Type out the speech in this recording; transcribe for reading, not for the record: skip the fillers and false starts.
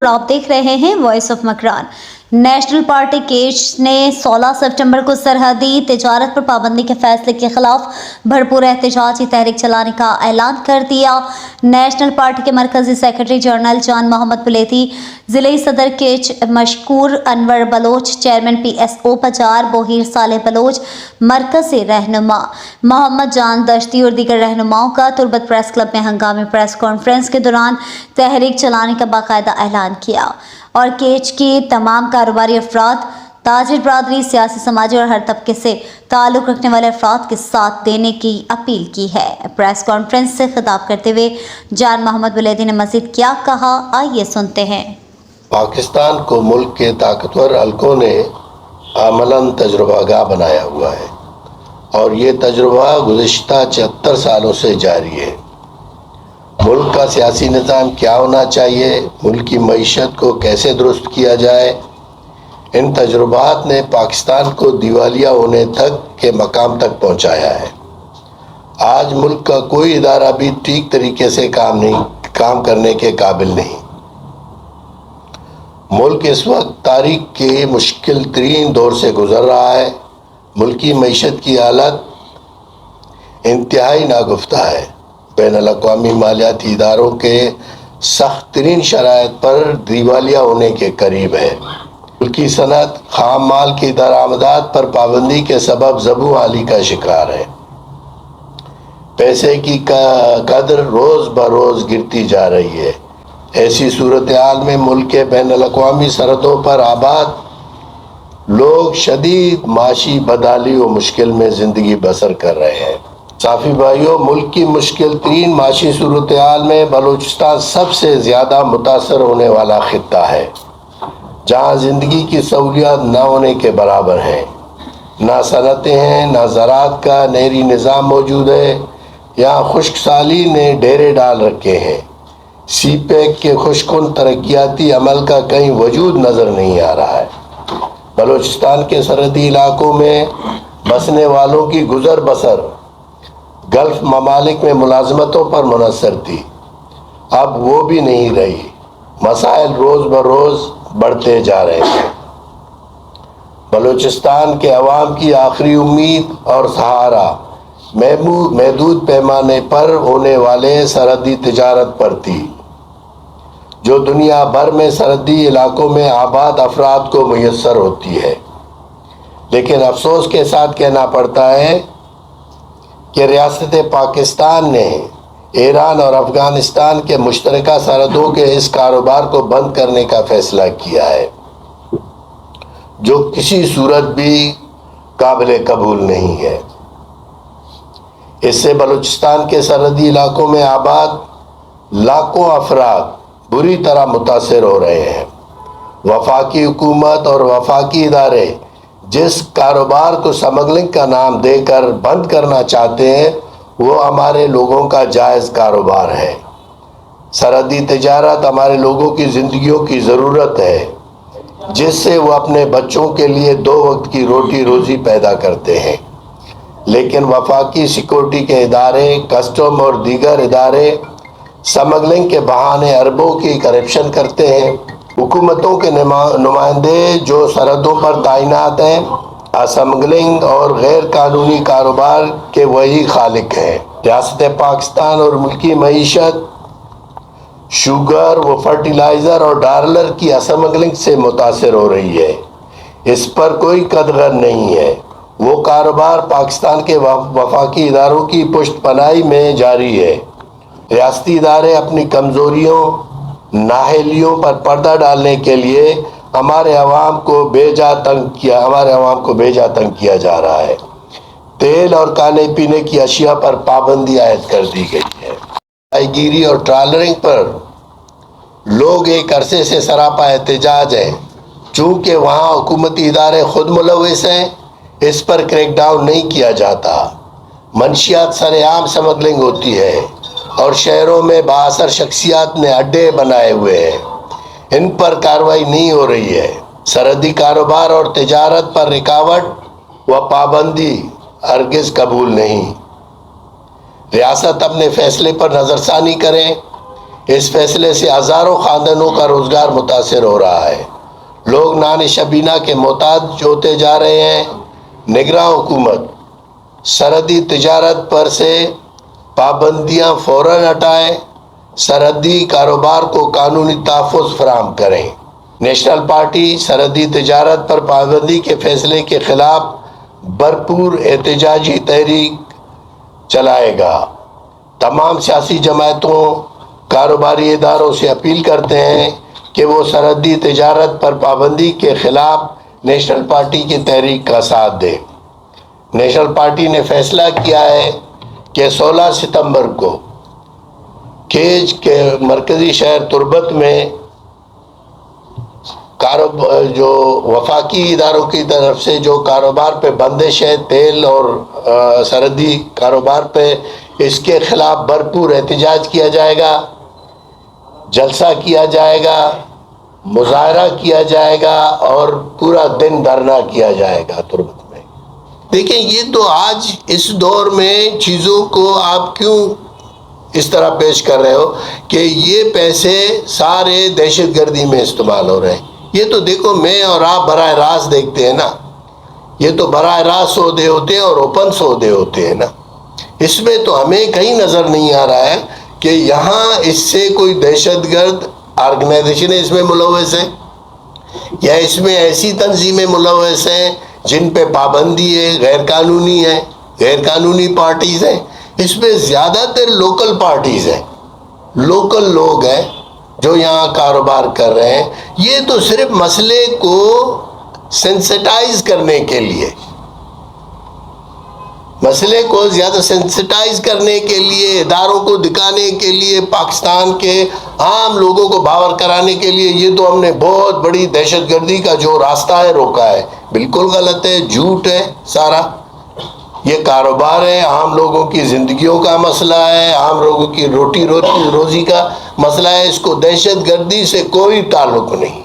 आप देख रहे हैं voice of Makran. National party केज ने 16 सितंबर को सरहदी तिजारत पर पाबंदी के फैसले के खिलाफ भरपूर एहतजाजी तहरीक चलाने का ऐलान कर दिया। नेशनल पार्टी के मरकजी सेक्रेटरी जनरल जान मोहम्मद बुलेती, ज़िले सदर केज मशकूर अनवर बलोच, चेयरमैन PSO पजार बोहीर साले बलोच, मरकजी रहनुमा मोहम्मद जान दश्ती और दीगर रहनुमाओं का तुर्बत प्रेस क्लब में हंगामी प्रेस कॉन्फ्रेंस के दौरान तहरीक चलाने का बाकायदा ऐलान किया और केज की तमाम कारोबारी अफराद, ताजिर बरादरी, सियासी, समाजी और हर तबके से ताल्लुक़ रखने वाले अफराद के साथ देने की अपील की है। प्रेस कॉन्फ्रेंस से खिताब करते हुए जान मोहम्मद बुलेती ने मज़ीद क्या कहा, आइए सुनते हैं। पाकिस्तान को मुल्क के ताकतवर हल्कों ने अमलन तजुर्बागाह बनाया हुआ है और ये तजुर्बा गुज़िश्ता 76 सालों से जारी है। मुल्क का सियासी निज़ाम क्या होना चाहिए, मुल्क की मईशत को कैसे दुरुस्त किया जाए, इन तजुर्बात ने पाकिस्तान को दिवालिया होने तक के मकाम तक पहुंचाया है। आज मुल्क का कोई इदारा भी ठीक तरीके से काम करने के काबिल नहीं। मुल्क इस वक्त तारीख के मुश्किल तरीन दौर से गुजर रहा है। मुल्क की मईशत की हालत इंतहाई नागुफ्ता है। बैनुल-अक़वामी मालियाती इदारों के सख्त तरीन शराइत पर दिवालिया होने के करीब है। मुल्क की सनत खाम माल की दरामदात पर पाबंदी के सबब ज़बू आली का शिकार है। पैसे की कदर रोज़ बरोज़ गिरती जा रही है। ऐसी सूरत हाल में मुल्क के बैनुल-अक़वामी सरहदों पर आबाद लोग शदीद माशी बदहाली और मुश्किल में ज़िंदगी बसर कर रहे हैं। साफ़ी भाइयों, मुल्क की मुश्किल तरीन माशी सूरत हाल में बलूचिस्तान सबसे ज़्यादा मुतासर होने वाला खित्ता है, जहाँ ज़िंदगी की सहूलियात न होने के बराबर हैं। ना सनतें हैं, ना ज़राअत का नहरी निज़ाम मौजूद है। यहाँ खुश्क साली ने डेरे डाल रखे हैं। CPEC के खुशकुन तरक्याती अमल का कहीं वजूद नज़र नहीं आ रहा है। बलूचिस्तान के सरहदी इलाकों में बसने वालों की गुज़र बसर गल्फ ममालिक में मुलाजमतों पर मुनहसर थी, अब वो भी नहीं रही। मसाइल रोज़ बरोज़ बढ़ते जा रहे हैं। बलूचिस्तान के अवाम की आखिरी उम्मीद और सहारा महदूद पैमाने पर होने वाले सरहदी तिजारत पर थी, जो दुनिया भर में सरहदी इलाकों में आबाद अफराद को मुयस्सर होती है। लेकिन अफसोस के साथ कहना पड़ता है कि रियासत पाकिस्तान ने ईरान और अफ़गानिस्तान के मुश्तरका सरहदों के इस कारोबार को बंद करने का फ़ैसला किया है, जो किसी सूरत भी काबिल कबूल नहीं है। इससे बलूचिस्तान के सरहदी इलाकों में आबाद लाखों अफराद बुरी तरह मुतासर हो रहे हैं। वफाकी हुकूमत और वफाकी इदारे जिस कारोबार को स्मगलिंग का नाम देकर बंद करना चाहते हैं, वो हमारे लोगों का जायज़ कारोबार है। सरहदी तिजारत हमारे लोगों की ज़िंदगियों की ज़रूरत है, जिससे वो अपने बच्चों के लिए 2 वक्त की रोटी रोज़ी पैदा करते हैं। लेकिन वफाकी सिक्योरिटी के इदारे, कस्टम और दीगर इदारे स्मगलिंग के बहाने अरबों की करप्शन करते हैं। हुकूमतों के नुमाइंदे जो सरहदों पर तैनात हैं, स्मगलिंग और गैर कानूनी कारोबार के वही खालिक हैं। रियासत पाकिस्तान और मुल्की मईशत शुगर व फर्टिलाइज़र और डॉलर की स्मगलिंग से मुतासर हो रही है। इस पर कोई कदगन नहीं है। वो कारोबार पाकिस्तान के वफाकी इदारों की पुष्टपनाही में जारी है। रियासती इदारे अपनी कमज़ोरियों नाअहलियों पर पर्दा डालने के लिए हमारे अवाम को बेजा तंग किया जा रहा है। तेल और खाने पीने की अशिया पर पाबंदी आयद कर दी गई है। माहीगीरी और ट्रॉलरिंग पर लोग एक अरसे से सरापा एहतजाज है। चूँकि वहाँ हुकूमती इदारे खुद मुलविस हैं, इस पर क्रैकडाउन नहीं किया जाता। मंशियात सरेआम स्मगलिंग होती है और शहरों में बाअसर शख्सियात ने अड्डे बनाए हुए हैं। इन पर कार्रवाई नहीं हो रही है। सरहदी कारोबार और तिजारत पर रुकावट व पाबंदी हरगिज़ कबूल नहीं। रियासत अपने फैसले पर नज़रसानी करें। اس فیصلے سے ہزاروں خاندانوں کا روزگار متاثر ہو رہا ہے. لوگ نان شبینہ کے محتاج ہوتے جا رہے ہیں. نگراں حکومت سرحدی تجارت پر سے پابندیاں فوراً ہٹائیں. سرحدی کاروبار کو قانونی تحفظ فراہم کریں. نیشنل پارٹی سرحدی تجارت پر پابندی کے فیصلے کے خلاف بھرپور احتجاجی تحریک چلائے گا. تمام سیاسی جماعتوں کاروباری اداروں سے اپیل کرتے ہیں کہ وہ سرحدی تجارت پر پابندی کے خلاف نیشنل پارٹی کی تحریک کا ساتھ دیں. نیشنل پارٹی نے فیصلہ کیا ہے کہ 16 ستمبر کو کیج کے مرکزی شہر تربت میں جو وفاقی اداروں کی طرف سے جو کاروبار پہ بندش ہے تیل اور سرحدی کاروبار پہ، اس کے خلاف بھرپور احتجاج کیا جائے گا. جلسہ کیا جائے گا، مظاہرہ کیا جائے گا اور پورا دن دھرنا کیا جائے گا تربت میں. دیکھیں یہ تو آج اس دور میں چیزوں کو آپ کیوں اس طرح پیش کر رہے ہو کہ یہ پیسے سارے دہشت گردی میں استعمال ہو رہے ہیں. یہ تو دیکھو میں اور آپ براہ راست دیکھتے ہیں نا، یہ تو براہ راست سودے ہوتے ہیں اور اوپن سودے ہوتے ہیں نا. اس میں تو ہمیں کہیں نظر نہیں آ رہا ہے کہ یہاں اس سے کوئی دہشت گرد آرگنائزیشن اس میں ملوث ہے یا اس میں ایسی تنظیمیں ملوث ہیں جن پہ پابندی ہے، غیر قانونی پارٹیز ہیں. اس میں زیادہ تر لوکل پارٹیز ہیں، لوکل لوگ ہیں جو یہاں کاروبار کر رہے ہیں. یہ تو صرف مسئلے کو سینسٹائز کرنے کے لیے، مسئلے کو زیادہ سینسٹائز کرنے کے لیے، اداروں کو دکھانے کے لیے، پاکستان کے عام لوگوں کو باور کرانے کے لیے یہ تو ہم نے بہت بڑی دہشت گردی کا جو راستہ ہے روکا ہے. بالکل غلط ہے، جھوٹ ہے سارا. یہ کاروبار ہے، عام لوگوں کی زندگیوں کا مسئلہ ہے، عام لوگوں کی روزی کا مسئلہ ہے. اس کو دہشت گردی سے کوئی تعلق نہیں.